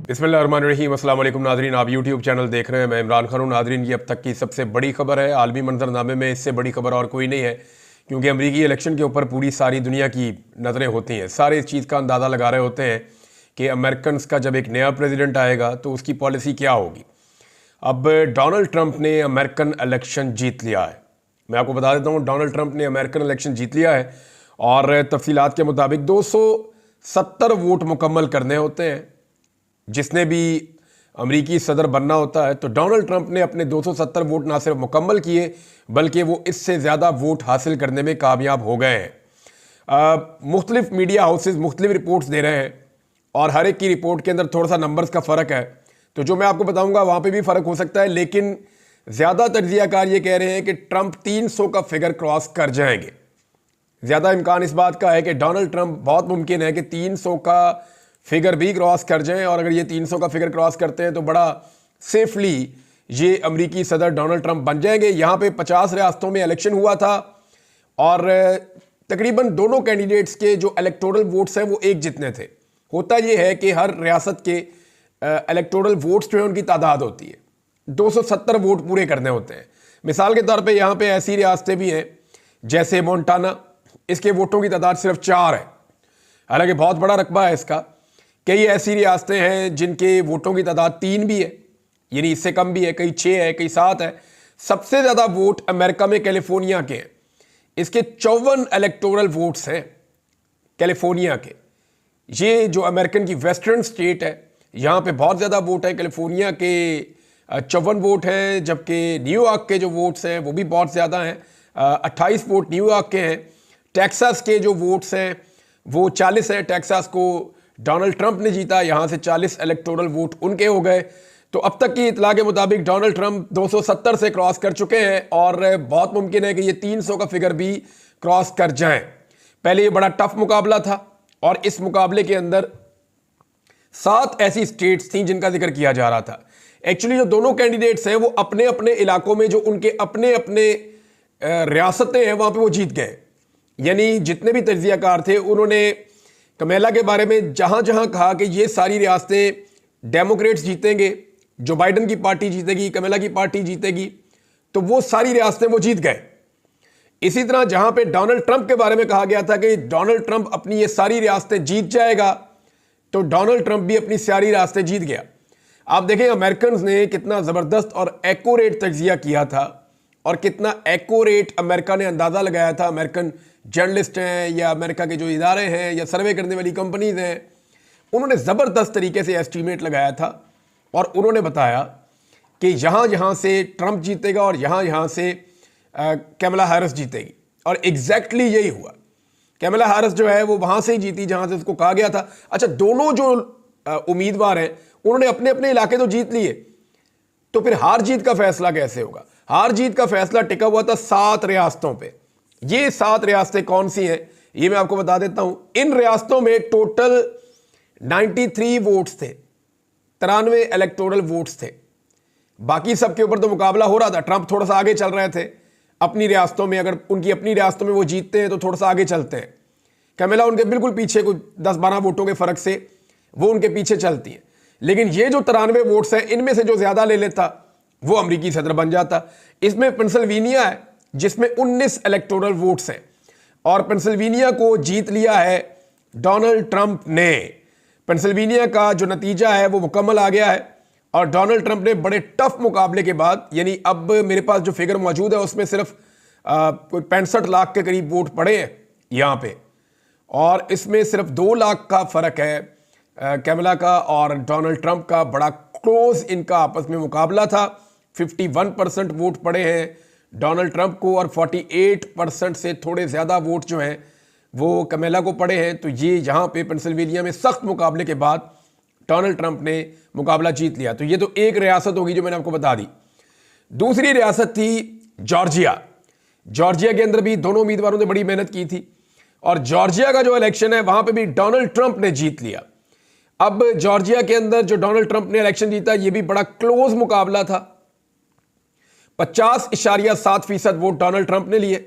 बिस्मिल्लाहिर्रहमानिर्रहीम। अस्सलाम वालेकुम नाज़रीन, आप यूट्यूब चैनल देख रहे हैं। मैं इमरान खान हूं। नाज़रीन, ये अब तक की सबसे बड़ी खबर है। आलमी मंजरनामे में इससे बड़ी खबर और कोई नहीं है, क्योंकि अमरीकी इलेक्शन के ऊपर पूरी सारी दुनिया की नज़रें होती हैं। सारे इस चीज़ का अंदाज़ा लगा रहे होते हैं कि अमेरिकन का जब एक नया प्रेसिडेंट आएगा तो उसकी पॉलिसी क्या होगी। अब डोनाल्ड ट्रंप ने अमेरिकन इलेक्शन जीत लिया है। मैं आपको बता देता हूँ, डोनाल्ड ट्रंप ने अमेरिकन इलेक्शन जीत लिया है और तफसीलात के मुताबिक 270 वोट मुकम्मल करने होते हैं। जिसने भी अमरीकी सदर बनना होता है तो डोनाल्ड ट्रंप ने अपने 270 वोट ना सिर्फ मुकम्मल किए, बल्कि वो इससे ज़्यादा वोट हासिल करने में कामयाब हो गए हैं। मुख्तलिफ मीडिया हाउसेस मुख्तलिफ रिपोर्ट्स दे रहे हैं और हर एक की रिपोर्ट के अंदर थोड़ा सा नंबर्स का फ़र्क है। तो जो मैं आपको बताऊंगा वहाँ पे भी फ़र्क हो सकता है, लेकिन ज़्यादा तज्ज़ियाकार ये कह रहे हैं कि ट्रंप 300 का फिगर क्रॉस कर जाएंगे। ज़्यादा इम्कान इस बात का है कि डोनाल्ड ट्रंप बहुत मुमकिन है कि 300 का फिगर भी क्रॉस कर जाएं, और अगर ये 300 का फिगर क्रॉस करते हैं तो बड़ा सेफली ये अमरीकी सदर डोनाल्ड ट्रंप बन जाएंगे। यहाँ पे 50 रियासतों में इलेक्शन हुआ था और तकरीबन दोनों कैंडिडेट्स के जो इलेक्टोरल वोट्स हैं वो एक जितने थे। होता ये है कि हर रियासत के इलेक्टोरल वोट्स जो है उनकी तादाद होती है, 270 वोट पूरे करने होते हैं। मिसाल के तौर पे यहाँ पे ऐसी रियासतें भी हैं जैसे मोन्टाना, इसके वोटों की तादाद सिर्फ 4 है, हालांकि बहुत बड़ा रकबा है इसका। कई ऐसी रियासतें हैं जिनके वोटों की तादाद 3 भी है, यानी इससे कम भी है, कई 6 है, कई 7 है। सबसे ज़्यादा वोट अमेरिका में कैलिफोर्निया के हैं, इसके 54 इलेक्टोरल वोट्स हैं कैलिफोर्निया के। ये जो अमेरिकन की वेस्टर्न स्टेट है, यहाँ पे बहुत ज़्यादा वोट है। कैलिफोर्निया के 54 वोट हैं, जबकि न्यूयॉर्क के जो वोट्स हैं वो भी बहुत ज़्यादा हैं, 28 वोट न्यूयॉर्क के हैं। टेक्सास के जो वोट्स हैं वो 40 हैं, टेक्सास को डोनाल्ड ट्रंप ने जीता, यहाँ से 40 इलेक्टोरल वोट उनके हो गए। तो अब तक की इतला के मुताबिक डोनाल्ड ट्रंप 270 से क्रॉस कर चुके हैं और बहुत मुमकिन है कि ये 300 का फिगर भी क्रॉस कर जाएं। पहले ये बड़ा टफ मुकाबला था और इस मुकाबले के अंदर 7 ऐसी स्टेट्स थी जिनका जिक्र किया जा रहा था। एक्चुअली जो दोनों कैंडिडेट्स हैं वो अपने अपने इलाकों में जो उनके अपने अपने रियासतें हैं वहां पर वो जीत गए। यानी जितने भी तज्ज़ियाकार थे उन्होंने कमेला के बारे में जहां जहां कहा कि ये सारी रियासतें डेमोक्रेट्स जीतेंगे, जो बाइडन की पार्टी जीतेगी, कमेला की पार्टी जीतेगी, तो वो सारी रियासतें वो जीत गए। इसी तरह जहां पे डोनाल्ड ट्रंप के बारे में कहा गया था कि डोनाल्ड ट्रंप अपनी ये सारी रियासतें जीत जाएगा, तो डोनाल्ड ट्रंप भी अपनी सारी रियासतें जीत गया। आप देखें अमेरिकन ने कितना ज़बरदस्त और एक्यूरेट तज्ज़िया किया था और कितना एक्यूरेट अमेरिका ने अंदाज़ा लगाया था। अमेरिकन जर्नलिस्ट हैं या अमेरिका के जो इदारे हैं या सर्वे करने वाली कंपनीज हैं, उन्होंने ज़बरदस्त तरीके से एस्टीमेट लगाया था और उन्होंने बताया कि यहाँ यहाँ से ट्रंप जीतेगा और यहाँ यहाँ से कैमला हैरिस जीतेगी, और एग्जैक्टली यही हुआ। कैमला हैरिस जो है वो वहाँ से ही जीती जहाँ से उसको कहा गया था। अच्छा, दोनों जो उम्मीदवार हैं उन्होंने अपने अपने इलाके तो जीत लिए, तो फिर हार जीत का फैसला कैसे होगा? हार जीत का फैसला टिका हुआ था 7 रियासतों पे। ये 7 रियासतें कौन सी हैं ये मैं आपको बता देता हूं। इन रियासतों में टोटल 93 वोट्स थे, 93 इलेक्टोरल वोट्स थे। बाकी सबके ऊपर तो मुकाबला हो रहा था, ट्रंप थोड़ा सा आगे चल रहे थे अपनी रियासतों में। अगर उनकी अपनी रियासतों में वो जीतते हैं तो थोड़ा सा आगे चलते हैं। कैमला उनके बिल्कुल पीछे, कुछ 10-12 वोटों के फर्क से वो उनके पीछे चलती है। लेकिन ये जो 93 वोट्स हैं, इनमें से जो ज्यादा ले लेता वो अमरीकी सदर बन जाता। इसमें पेंसिल्वेनिया है जिसमें 19 इलेक्टोरल वोट्स हैं और पेंसिल्वेनिया को जीत लिया है डोनाल्ड ट्रंप ने। पेंसिल्वेनिया का जो नतीजा है वो मुकम्मल आ गया है और डोनाल्ड ट्रंप ने बड़े टफ मुकाबले के बाद, यानी अब मेरे पास जो फिगर मौजूद है उसमें सिर्फ कोई 65 लाख के करीब वोट पड़े हैं यहाँ पे, और इसमें सिर्फ 2 लाख का फर्क है कैमला का और डोनाल्ड ट्रंप का। बड़ा क्लोज इनका आपस में मुकाबला था। 51% वोट पड़े हैं डोनाल्ड ट्रंप को और 48% से थोड़े ज़्यादा वोट जो हैं वो कमेला को पड़े हैं। तो ये यहाँ पे पेंसिल्वेनिया में सख्त मुकाबले के बाद डोनाल्ड ट्रंप ने मुकाबला जीत लिया। तो ये तो एक रियासत होगी जो मैंने आपको बता दी। दूसरी रियासत थी जॉर्जिया। जॉर्जिया के अंदर भी दोनों उम्मीदवारों ने बड़ी मेहनत की थी और जॉर्जिया का जो इलेक्शन है वहां पे भी डोनाल्ड ट्रंप ने जीत लिया। अब जॉर्जिया के अंदर जो डोनाल्ड ट्रंप ने इलेक्शन जीता, ये भी बड़ा क्लोज मुकाबला था। 50.7% वोट डोनाल्ड ट्रंप ने लिए,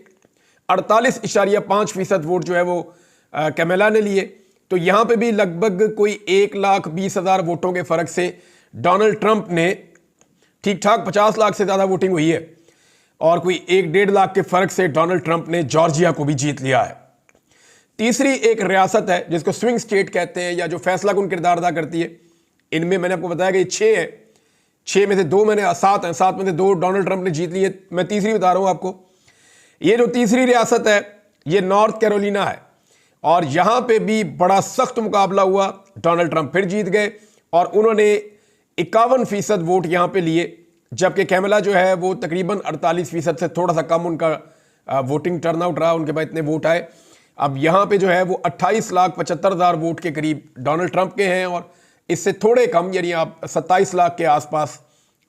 48.5% वोट जो है वो कैमेला ने लिए। तो यहां पे भी लगभग कोई 1,20,000 वोटों के फर्क से डोनाल्ड ट्रंप ने, ठीक ठाक 50 लाख से ज्यादा वोटिंग हुई है, और कोई 1-1.5 लाख के फर्क से डोनाल्ड ट्रंप ने जॉर्जिया को भी जीत लिया है। तीसरी एक रियासत है जिसको स्विंग स्टेट कहते हैं, या जो फैसला कुन किरदार अदा करती है। इनमें मैंने आपको बताया कि 6 है, 6 में से 2 मैंने 7 हैं, 7 में से 2 डोनाल्ड ट्रंप ने जीत लिए। मैं तीसरी बता रहा हूं आपको। ये जो तीसरी रियासत है ये नॉर्थ कैरोलिना है, और यहां पे भी बड़ा सख्त मुकाबला हुआ। डोनाल्ड ट्रंप फिर जीत गए और उन्होंने 51% वोट यहां पे लिए, जबकि कैमला जो है वो तकरीबन 48% से थोड़ा सा कम उनका वोटिंग टर्नआउट रहा, उनके पास इतने वोट आए। अब यहां पे जो है वो 28,75,000 वोट के करीब डोनाल्ड ट्रंप के हैं, और इससे थोड़े कम, यानी आप 27 लाख के आसपास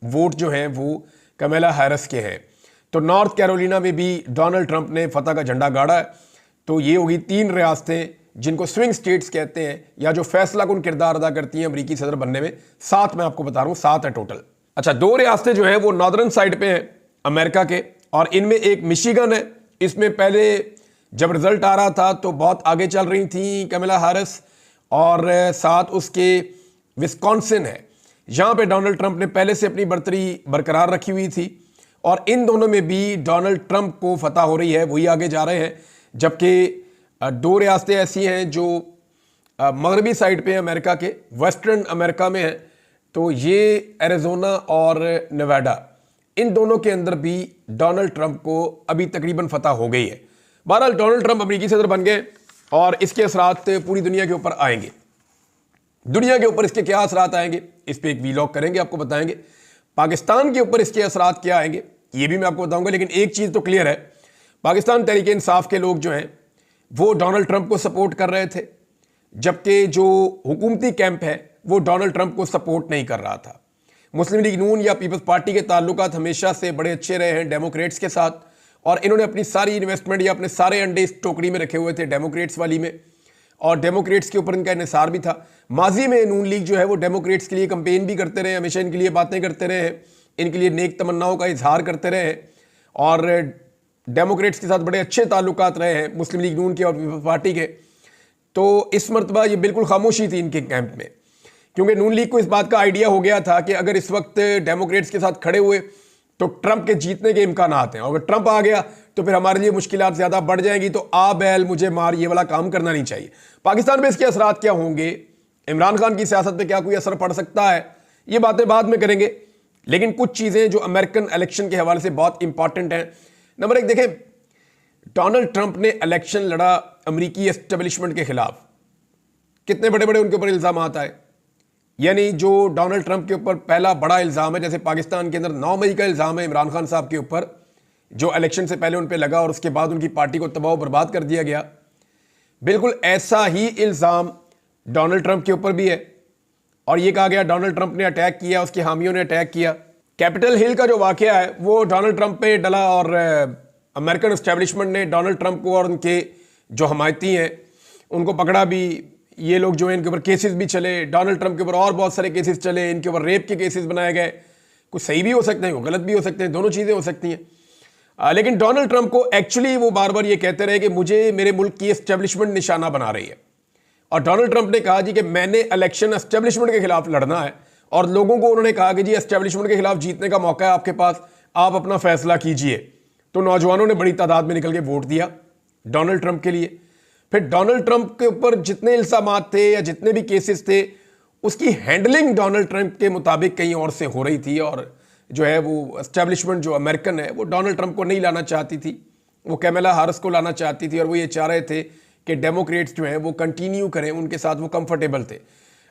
वोट जो हैं वो कमला हैरिस के हैं। तो नॉर्थ कैरोलिना में भी डोनाल्ड ट्रंप ने फतह का झंडा गाड़ा है। तो ये होगी 3 रियासतें जिनको स्विंग स्टेट्स कहते हैं, या जो फैसला कुन किरदार अदा करती हैं अमेरिकी सदर बनने में। 7 मैं आपको बता रहा हूं, 7 है टोटल। अच्छा, 2 रियासतें जो हैं वो नॉर्दर्न साइड पे हैं अमेरिका के, और इनमें एक मिशिगन है। इसमें पहले जब रिजल्ट आ रहा था तो बहुत आगे चल रही थी कमला हैरिस, और साथ उसके विस्कॉन्सिन है, यहां पे डोनाल्ड ट्रंप ने पहले से अपनी बढ़तरी बरकरार रखी हुई थी, और इन दोनों में भी डोनाल्ड ट्रंप को फतह हो रही है, वही आगे जा रहे हैं। जबकि 2 रियासतें ऐसी हैं जो मगरबी साइड पे अमेरिका के, वेस्टर्न अमेरिका में है, तो ये एरिजोना और नेवाडा, इन दोनों के अंदर भी डोनाल्ड ट्रंप को अभी तकरीबन फतह हो गई है। बहरहाल डोनाल्ड ट्रंप अमेरिकी सदर बन गए, और इसके असरात पूरी दुनिया के ऊपर आएंगे। दुनिया के ऊपर इसके क्या असरात आएंगे, इस पर एक वीलॉग करेंगे, आपको बताएंगे। पाकिस्तान के ऊपर इसके असरात क्या आएंगे ये भी मैं आपको बताऊंगा। लेकिन एक चीज़ तो क्लियर है, पाकिस्तान तहरीक इंसाफ के लोग जो हैं वो डोनाल्ड ट्रंप को सपोर्ट कर रहे थे, जबकि जो हुकूमती कैंप है वो डोनाल्ड ट्रंप को सपोर्ट नहीं कर रहा था। मुस्लिम लीग नून या पीपल्स पार्टी के ताल्लुकात हमेशा से बड़े अच्छे रहे हैं डेमोक्रेट्स के साथ, और इन्होंने अपनी सारी इन्वेस्टमेंट या अपने सारे अंडे इस टोकरी में रखे हुए थे डेमोक्रेट्स वाली में, और डेमोक्रेट्स के ऊपर इनका इन्हिसार भी था। माजी में नून लीग जो है वो डेमोक्रेट्स के लिए कंपेन भी करते रहे, हमेशा इनके लिए बातें करते रहे हैं, इनके लिए नेक तमन्नाओं का इजहार करते रहे हैं, और डेमोक्रेट्स के साथ बड़े अच्छे ताल्लुकात रहे हैं मुस्लिम लीग नून के और पीपल्स पार्टी के। तो इस मरतबा ये बिल्कुल खामोशी थी इनके कैंप में, क्योंकि नून लीग को इस बात का आइडिया हो गया था कि अगर इस वक्त डेमोक्रेट्स के साथ खड़े हुए तो ट्रंप के जीतने के इम्कानात हैं, और अगर ट्रंप आ गया तो फिर हमारे लिए मुश्किलात ज़्यादा बढ़ जाएंगी, तो आ बैल मुझे मार ये वाला काम करना नहीं चाहिए। पाकिस्तान में इसके असरात क्या होंगे, इमरान खान की सियासत पे क्या कोई असर पड़ सकता है, ये बातें बाद में करेंगे। लेकिन कुछ चीज़ें जो अमेरिकन इलेक्शन के हवाले से बहुत इंपॉर्टेंट हैं। नंबर 1 देखें, डोनाल्ड ट्रंप ने इलेक्शन लड़ा अमेरिकी एस्टेब्लिशमेंट के खिलाफ। कितने बड़े बड़े उनके ऊपर इल्ज़ाम आए, यानी जो डोनाल्ड ट्रंप के ऊपर पहला बड़ा इल्ज़ाम है, जैसे पाकिस्तान के अंदर 9 मई का इल्ज़ाम है इमरान खान साहब के ऊपर, जो इलेक्शन से पहले उन पर लगा और उसके बाद उनकी पार्टी को तबाह बर्बाद कर दिया गया। बिल्कुल ऐसा ही इल्ज़ाम डोनाल्ड ट्रंप के ऊपर भी है, और यह कहा गया डोनाल्ड ट्रंप ने अटैक किया, उसके हामियों ने अटैक किया। कैपिटल हिल का जो वाकया है वो डोनाल्ड ट्रंप पे डला, और अमेरिकन एस्टेब्लिशमेंट ने डोनाल्ड ट्रंप को और उनके जो हमायती हैं उनको पकड़ा भी। ये लोग जो है इनके ऊपर केसेस भी चले, डोनाल्ड ट्रंप के ऊपर और बहुत सारे केसेस चले, इनके ऊपर रेप के केसेस बनाए गए। कुछ सही भी हो सकते हैं, गलत भी हो सकते हैं, दोनों चीज़ें हो सकती हैं। लेकिन डोनाल्ड ट्रंप को एक्चुअली वो बार बार ये कहते रहे कि मुझे मेरे मुल्क की एस्टेब्लिशमेंट निशाना बना रही है, और डोनाल्ड ट्रंप ने कहा जी कि मैंने इलेक्शन एस्टेब्लिशमेंट के खिलाफ लड़ना है, और लोगों को उन्होंने कहा कि जी एस्टेब्लिशमेंट के खिलाफ जीतने का मौका है आपके पास, आप अपना फैसला कीजिए। तो नौजवानों ने बड़ी तादाद में निकल के वोट दिया डोनाल्ड ट्रंप के लिए। फिर डोनाल्ड ट्रंप के ऊपर जितने इल्जामात थे या जितने भी केसेस थे, उसकी हैंडलिंग डोनाल्ड ट्रंप के मुताबिक कहीं और से हो रही थी, और जो है वो एस्टेब्लिशमेंट जो अमेरिकन है वो डोनाल्ड ट्रंप को नहीं लाना चाहती थी, वो कैमला हैरिस को लाना चाहती थी, और वो ये चाह रहे थे कि डेमोक्रेट्स जो हैं वो कंटिन्यू करें, उनके साथ वो कंफर्टेबल थे।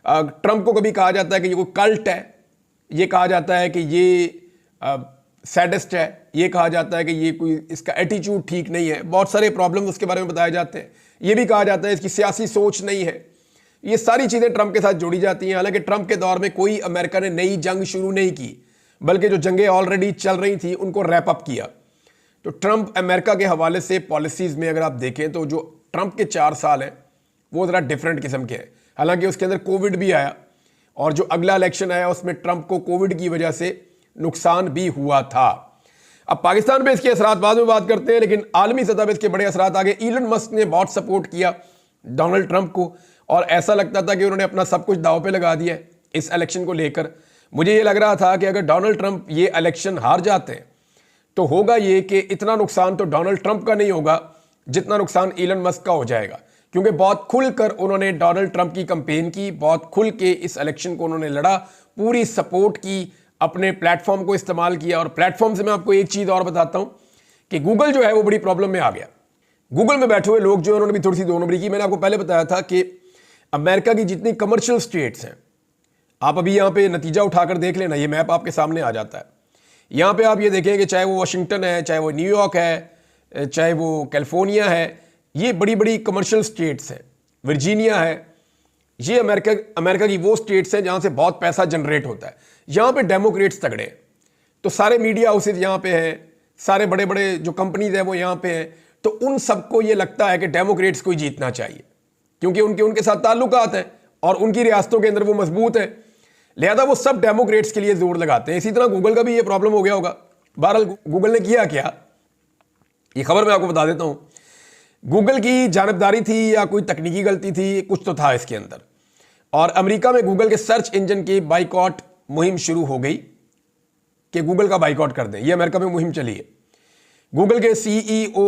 ट्रंप को कभी कहा जाता है कि ये कोई कल्ट है, ये कहा जाता है कि ये सैडिस्ट है, ये कहा जाता है कि ये कोई इसका एटीट्यूड ठीक नहीं है, बहुत सारे प्रॉब्लम्स उसके बारे में बताए जाते हैं। ये भी कहा जाता है इसकी सियासी सोच नहीं है। ये सारी चीज़ें ट्रंप के साथ जोड़ी जाती हैं। हालांकि ट्रंप के दौर में कोई अमेरिका ने नई जंग शुरू नहीं की, बल्कि जो जंगें ऑलरेडी चल रही थी उनको रैप अप किया। तो ट्रंप अमेरिका के हवाले से पॉलिसीज़ में अगर आप देखें तो जो ट्रंप के 4 साल हैं वो ज़रा डिफरेंट किस्म के हैं। हालांकि उसके अंदर कोविड भी आया, और जो अगला इलेक्शन आया उसमें ट्रंप को कोविड की वजह से नुकसान भी हुआ था। अब पाकिस्तान पे इसके असरात बाद में बात करते हैं, लेकिन आलमी सतह पे इसके बड़े असरात आ गए। इलन मस्क ने बहुत सपोर्ट किया डोनाल्ड ट्रंप को, और ऐसा लगता था कि उन्होंने अपना सब कुछ दांव पे लगा दिया है इस इलेक्शन को लेकर। मुझे ये लग रहा था कि अगर डोनाल्ड ट्रंप ये इलेक्शन हार जाते हैं तो होगा ये कि इतना नुकसान तो डोनाल्ड ट्रंप का नहीं होगा जितना नुकसान इलन मस्क का हो जाएगा, क्योंकि बहुत खुलकर उन्होंने डोनाल्ड ट्रंप की कैंपेन की, बहुत खुल के इस इलेक्शन को उन्होंने लड़ा, पूरी सपोर्ट की, अपने प्लेटफॉर्म को इस्तेमाल किया। और प्लेटफॉर्म से मैं आपको एक चीज़ और बताता हूं कि गूगल जो है वो बड़ी प्रॉब्लम में आ गया। गूगल में बैठे हुए लोग जो उन्होंने भी थोड़ी सी दो नंबरी की। मैंने आपको पहले बताया था कि अमेरिका की जितनी कमर्शियल स्टेट्स हैं, आप अभी यहाँ पे नतीजा उठाकर देख लेना, ये मैप आपके सामने आ जाता है। यहाँ पे आप ये देखेंगे चाहे वो वाशिंगटन है, चाहे वो न्यूयॉर्क है, चाहे वो कैलिफोर्निया है, ये बड़ी बड़ी कमर्शियल स्टेट्स हैं। वर्जीनिया है, ये अमेरिका की वो स्टेट्स हैं जहाँ से बहुत पैसा जनरेट होता है। यहाँ पे डेमोक्रेट्स तगड़े हैं, तो सारे मीडिया हाउसेज यहाँ पे हैं, सारे बड़े बड़े जो कंपनीज हैं वो यहाँ पे हैं। तो उन सबको ये लगता है कि डेमोक्रेट्स को ही जीतना चाहिए, क्योंकि उनके साथ ताल्लुकात हैं और उनकी रियासतों के अंदर वो मजबूत है, लिहाजा वो सब डेमोक्रेट्स के लिए जोर लगाते हैं। इसी तरह गूगल का भी ये प्रॉब्लम हो गया होगा। बहरहाल गूगल ने किया क्या, ये खबर मैं आपको बता देता हूं। गूगल की जानबदारी थी या कोई तकनीकी गलती थी, कुछ तो था इसके अंदर, और अमेरिका में गूगल के सर्च इंजन की बाइकआउट मुहिम शुरू हो गई कि गूगल का बाइकआउट कर दें। ये अमेरिका में मुहिम चली है। गूगल के सीईओ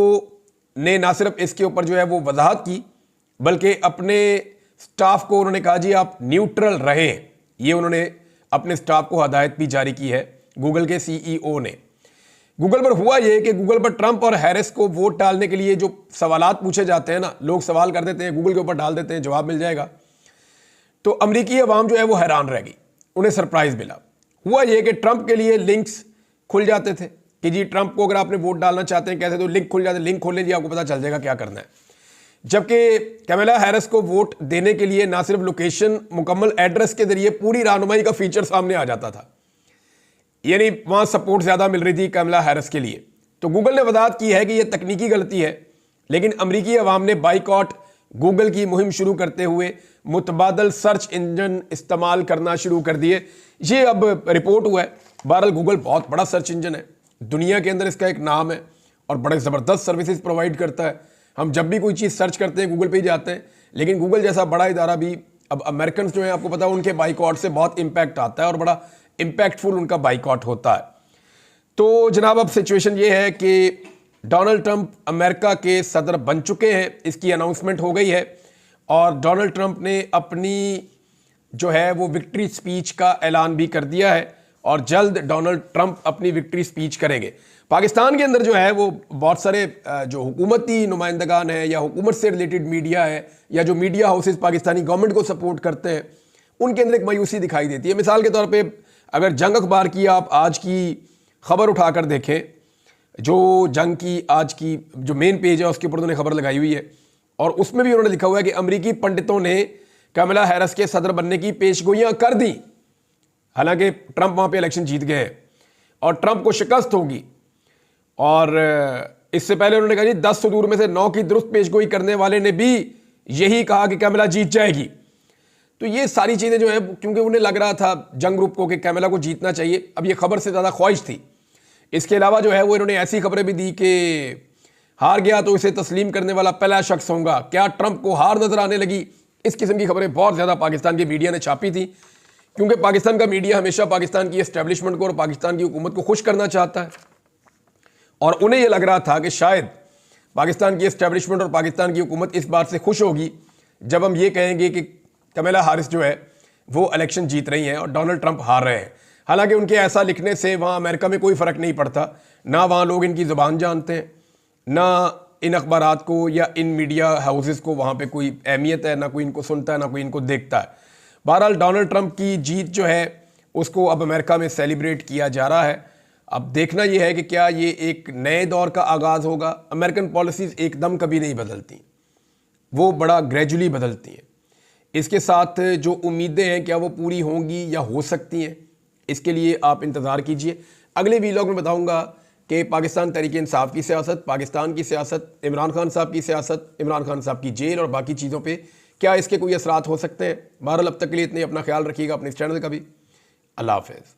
ने ना सिर्फ इसके ऊपर जो है वो वजाहत की, बल्कि अपने स्टाफ को उन्होंने कहा जी आप न्यूट्रल रहें। ये उन्होंने अपने स्टाफ को हदायत भी जारी की है गूगल के सीईओ ने। गूगल पर हुआ ये कि गूगल पर ट्रंप और हैरिस को वोट डालने के लिए जो सवालात पूछे जाते हैं ना, लोग सवाल कर देते हैं, गूगल के ऊपर डाल देते हैं, जवाब मिल जाएगा। तो अमरीकी अवाम जो है वो हैरान रह गई, उन्हें सरप्राइज मिला। हुआ ये कि ट्रंप के लिए लिंक्स खुल जाते थे कि जी ट्रंप को अगर आपने वोट डालना चाहते हैं कैसे, तो लिंक खुल जाते, लिंक खोल लीजिए, आपको पता चल जाएगा क्या करना है। जबकि कमला हैरिस को वोट देने के लिए ना सिर्फ लोकेशन, मुकम्मल एड्रेस के जरिए पूरी रहनुमाई का फीचर सामने आ जाता था, यानी वहां सपोर्ट ज्यादा मिल रही थी कमला हैरिस के लिए। तो गूगल ने वजाहत की है कि यह तकनीकी गलती है, लेकिन अमरीकी अवाम ने बाइकआउट गूगल की मुहिम शुरू करते हुए मुतबादल सर्च इंजन इस्तेमाल करना शुरू कर दिए। ये अब रिपोर्ट हुआ है। बहरहाल गूगल बहुत बड़ा सर्च इंजन है, दुनिया के अंदर इसका एक नाम है और बड़े ज़बरदस्त सर्विसेज प्रोवाइड करता है। हम जब भी कोई चीज़ सर्च करते हैं गूगल पे ही जाते हैं, लेकिन गूगल जैसा बड़ा इदारा भी, अब अमेरिकन जो है आपको पता है उनके बाइकआउट से बहुत इम्पैक्ट आता है और बड़ा इम्पैक्टफुल उनका बाइकआउट होता है। तो जनाब अब सिचुएशन ये है कि डोनाल्ड ट्रंप अमेरिका के सदर बन चुके हैं, इसकी अनाउंसमेंट हो गई है और डोनाल्ड ट्रंप ने अपनी जो है वो विक्ट्री स्पीच का ऐलान भी कर दिया है और जल्द डोनाल्ड ट्रंप अपनी विक्ट्री स्पीच करेंगे। पाकिस्तान के अंदर जो है वो बहुत सारे जो हुकूमती नुमाइंदगान हैं या हुकूमत से रिलेटेड मीडिया है या जो मीडिया हाउसेस पाकिस्तानी गवर्नमेंट को सपोर्ट करते हैं, उनके अंदर एक मायूसी दिखाई देती है। मिसाल के तौर पे अगर जंग अखबार की आप आज की खबर उठाकर देखें, जो जंग की आज की जो मेन पेज है उसके ऊपर उन्होंने खबर लगाई हुई है और उसमें भी उन्होंने लिखा हुआ है कि अमरीकी पंडितों ने कमला हैरिस के सदर बनने की पेशगोइयां कर दी। हालांकि ट्रंप वहां पे इलेक्शन जीत गए और ट्रंप को शिकस्त होगी, और इससे पहले उन्होंने कहा जी 10 सुदूर में से 9 की दुरुस्त पेशगोई करने वाले ने भी यही कहा कि कमला जीत जाएगी। तो ये सारी चीजें जो है, क्योंकि उन्हें लग रहा था जंग ग्रुप को कि कमला को जीतना चाहिए, अब ये खबर से ज्यादा ख्वाहिश थी। इसके अलावा जो है वो इन्होंने ऐसी खबरें भी दी कि हार गया तो इसे तस्लीम करने वाला पहला शख्स होगा, क्या ट्रंप को हार नजर आने लगी। इस किस्म की खबरें बहुत ज्यादा पाकिस्तान की मीडिया ने छापी थी, क्योंकि पाकिस्तान का मीडिया हमेशा पाकिस्तान की एस्टेब्लिशमेंट को और पाकिस्तान की हुकूमत को खुश करना चाहता है, और उन्हें यह लग रहा था कि शायद पाकिस्तान की एस्टेब्लिशमेंट और पाकिस्तान की हुकूमत इस बात से खुश होगी जब हम ये कहेंगे कि कमला हैरिस जो है वो इलेक्शन जीत रही हैं और डोनाल्ड ट्रंप हार रहे हैं। हालांकि उनके ऐसा लिखने से वहाँ अमेरिका में कोई फ़र्क नहीं पड़ता, ना वहाँ लोग इनकी ज़ुबान जानते हैं, ना इन अखबारात को या इन मीडिया हाउसेस को वहाँ पे कोई अहमियत है, ना कोई इनको सुनता है, ना कोई इनको देखता है। बहरहाल डोनाल्ड ट्रंप की जीत जो है उसको अब अमेरिका में सेलिब्रेट किया जा रहा है। अब देखना यह है कि क्या ये एक नए दौर का आगाज़ होगा। अमेरिकन पॉलिसीज़ एकदम कभी नहीं बदलती, वो बड़ा ग्रेजुअली बदलती हैं। इसके साथ जो उम्मीदें हैं क्या वो पूरी होंगी या हो सकती हैं, इसके लिए आप इंतज़ार कीजिए। अगले वीलॉग में बताऊंगा कि पाकिस्तान तहरीक इंसाफ की सियासत, पाकिस्तान की सियासत, इमरान खान साहब की सियासत, इमरान खान साहब की जेल और बाकी चीज़ों पे क्या इसके कोई असरात हो सकते हैं। बहरहाल अब तक के लिए इतने, अपना ख्याल रखिएगा, अपने इस चैनल का भी। अल्लाह हाफ़िज़।